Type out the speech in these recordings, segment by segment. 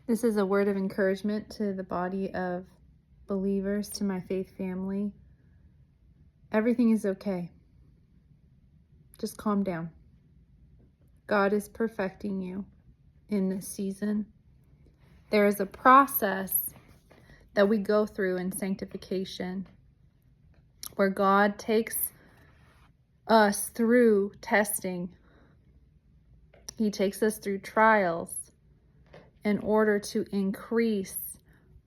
This is a word of encouragement to the body of believers, to my faith family. Everything is okay. Just calm down. God is perfecting you in this season. There is a process that we go through in sanctification where God takes us through testing. He takes us through trials in order to increase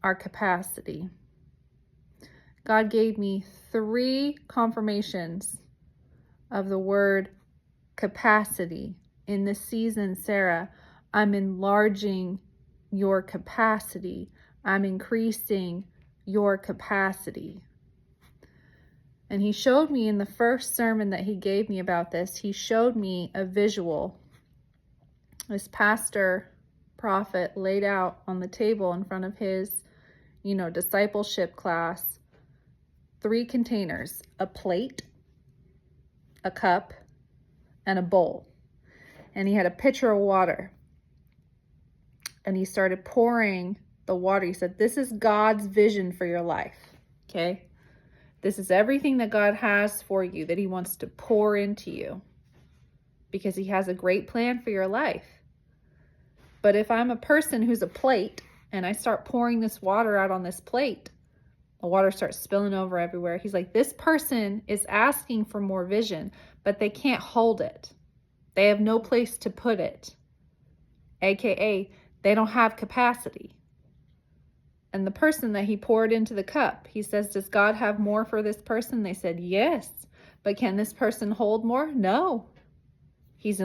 our capacity. God gave me 3 confirmations of the word capacity. In this season, Sarah, I'm enlarging your capacity. I'm increasing your capacity. And he showed me in the first sermon that he gave me about this, he showed me a visual. This pastor, prophet, laid out on the table in front of his, discipleship class, 3 containers: a plate, a cup, and a bowl. And he had a pitcher of water. And he started pouring the water. He said, this is God's vision for your life. Okay? This is everything that God has for you, that he wants to pour into you, because he has a great plan for your life. But if I'm a person who's a plate and I start pouring this water out on this plate, the water starts spilling over everywhere. He's like, this person is asking for more vision, but they can't hold it. They have no place to put it. AKA, they don't have capacity. And the person that he poured into the cup, he says, does God have more for this person? They said, yes. But can this person hold more? No. He's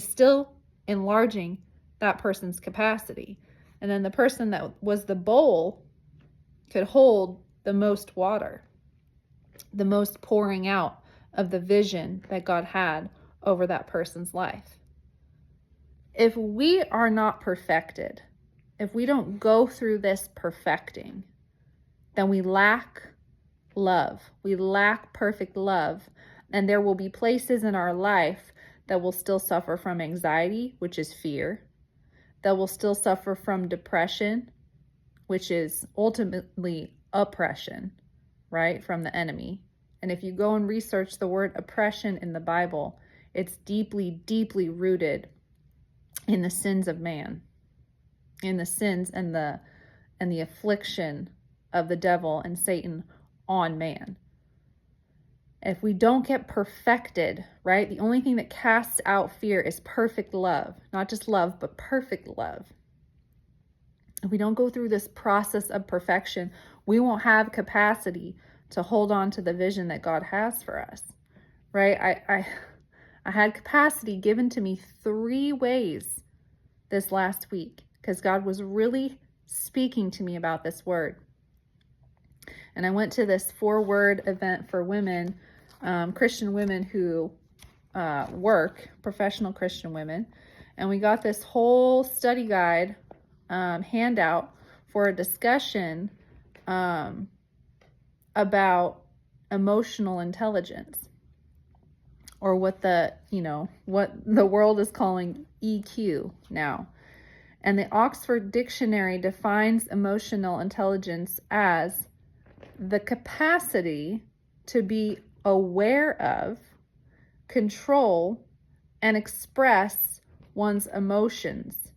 still enlarging that person's capacity. And then the person that was the bowl could hold the most water, the most pouring out of the vision that God had over that person's life. If we are not perfected, if we don't go through this perfecting, then we lack love. We lack perfect love. And there will be places in our life that will still suffer from anxiety, which is fear, that will still suffer from depression, which is ultimately oppression, right, from the enemy. And if you go and research the word oppression in the Bible, it's deeply, deeply rooted in the sins of man, in the sins and the affliction of the devil and Satan on man. If we don't get perfected, right, the only thing that casts out fear is perfect love. Not just love, but perfect love. If we don't go through this process of perfection, we won't have capacity to hold on to the vision that God has for us, right? I had capacity given to me 3 ways this last week, because God was really speaking to me about this word. And I went to this 4-word event for women, Christian women who work, professional Christian women. And we got this whole study guide handout for a discussion about emotional intelligence, or what the world is calling EQ now. And the Oxford Dictionary defines emotional intelligence as the capacity to be aware of, control, and express one's emotions,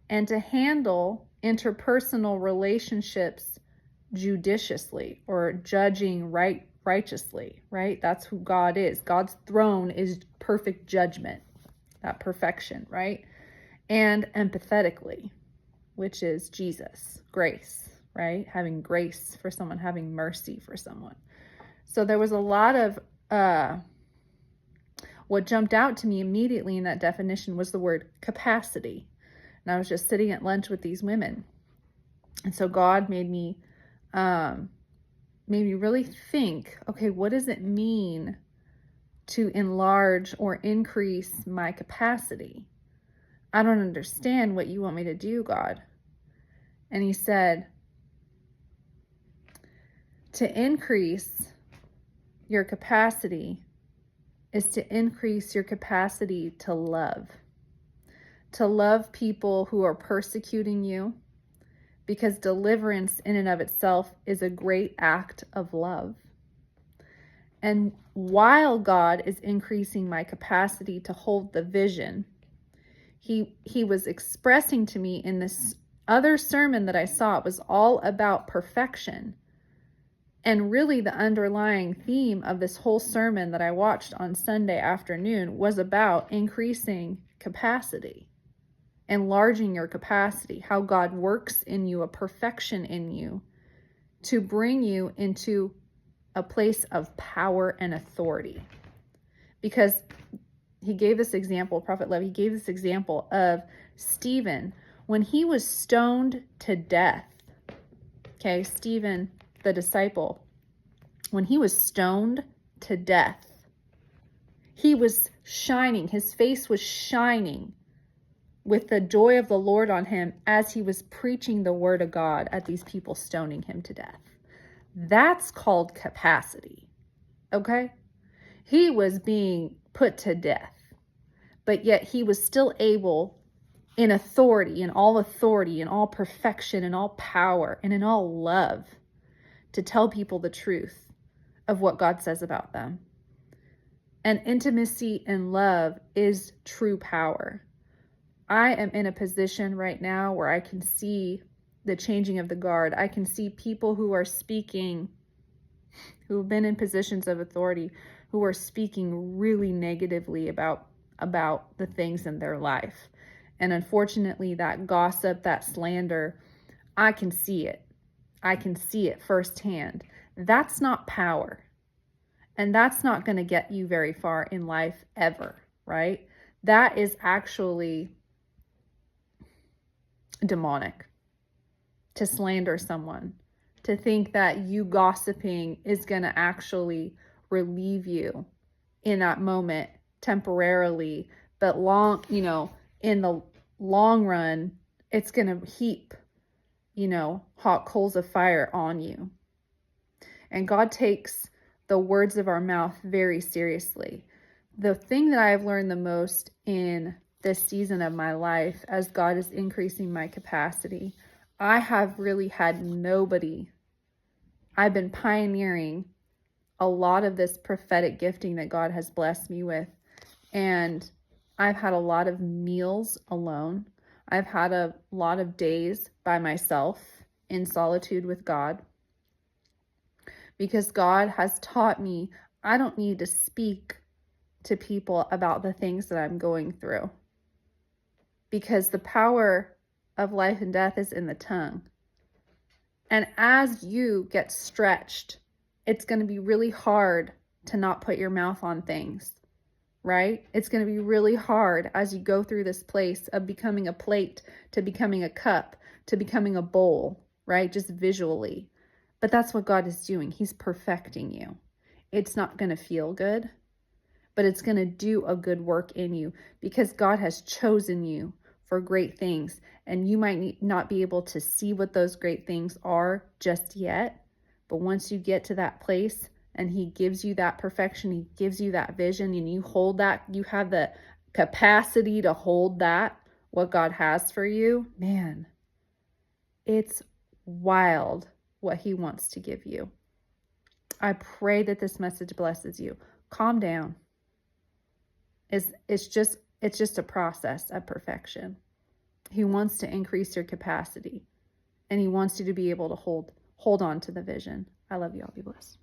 and to handle interpersonal relationships judiciously, or judging righteously, right? That's who God is. God's throne is perfect judgment, that perfection, right? And empathetically, which is Jesus, grace, right? Having grace for someone, having mercy for someone. So there was a lot of, what jumped out to me immediately in that definition was the word capacity. And I was just sitting at lunch with these women. And so God made me really think, okay, what does it mean to enlarge or increase my capacity? I don't understand what you want me to do, God. And he said, to increase your capacity is to increase your capacity to love. to love people who are persecuting you, because deliverance in and of itself is a great act of love. And while God is increasing my capacity to hold the vision, he was expressing to me in this other sermon that I saw, it was all about perfection. And really the underlying theme of this whole sermon that I watched on Sunday afternoon was about increasing capacity, enlarging your capacity, how God works in you, a perfection in you, to bring you into a place of power and authority. Because he gave this example, Prophet Levi, he gave this example of Stephen when he was stoned to death. Okay, Stephen, the disciple, when he was stoned to death, he was shining, his face was shining with the joy of the Lord on him as he was preaching the word of God at these people stoning him to death. That's called capacity, okay? He was being put to death, but yet he was still able, in authority, in all perfection, in all power, and in all love, to tell people the truth of what God says about them. And intimacy and love is true power. I am in a position right now where I can see the changing of the guard. I can see people who are speaking, who have been in positions of authority, who are speaking really negatively about the things in their life. And unfortunately, that gossip, that slander, I can see it. I can see it firsthand. That's not power. And that's not going to get you very far in life ever, right? That is actually demonic, to slander someone, to think that you gossiping is going to actually relieve you in that moment temporarily, but in the long run, it's going to heap, hot coals of fire on you. And God takes the words of our mouth very seriously. The thing that I have learned the most in this season of my life, as God is increasing my capacity, I have really had nobody. I've been pioneering a lot of this prophetic gifting that God has blessed me with. And I've had a lot of meals alone. I've had a lot of days by myself in solitude with God. Because God has taught me I don't need to speak to people about the things that I'm going through. Because the power of life and death is in the tongue. And as you get stretched, it's going to be really hard to not put your mouth on things, right? It's going to be really hard as you go through this place of becoming a plate to becoming a cup to becoming a bowl, right? Just visually. But that's what God is doing. He's perfecting you. It's not going to feel good, but it's going to do a good work in you because God has chosen you for great things. And you might not be able to see what those great things are just yet. But once you get to that place and he gives you that perfection, he gives you that vision, and you hold that, you have the capacity to hold that, what God has for you, man, it's wild what he wants to give you. I pray that this message blesses you. Calm down. It's just a process of perfection. He wants to increase your capacity, and he wants you to be able to hold on to the vision. I love you all. Be blessed.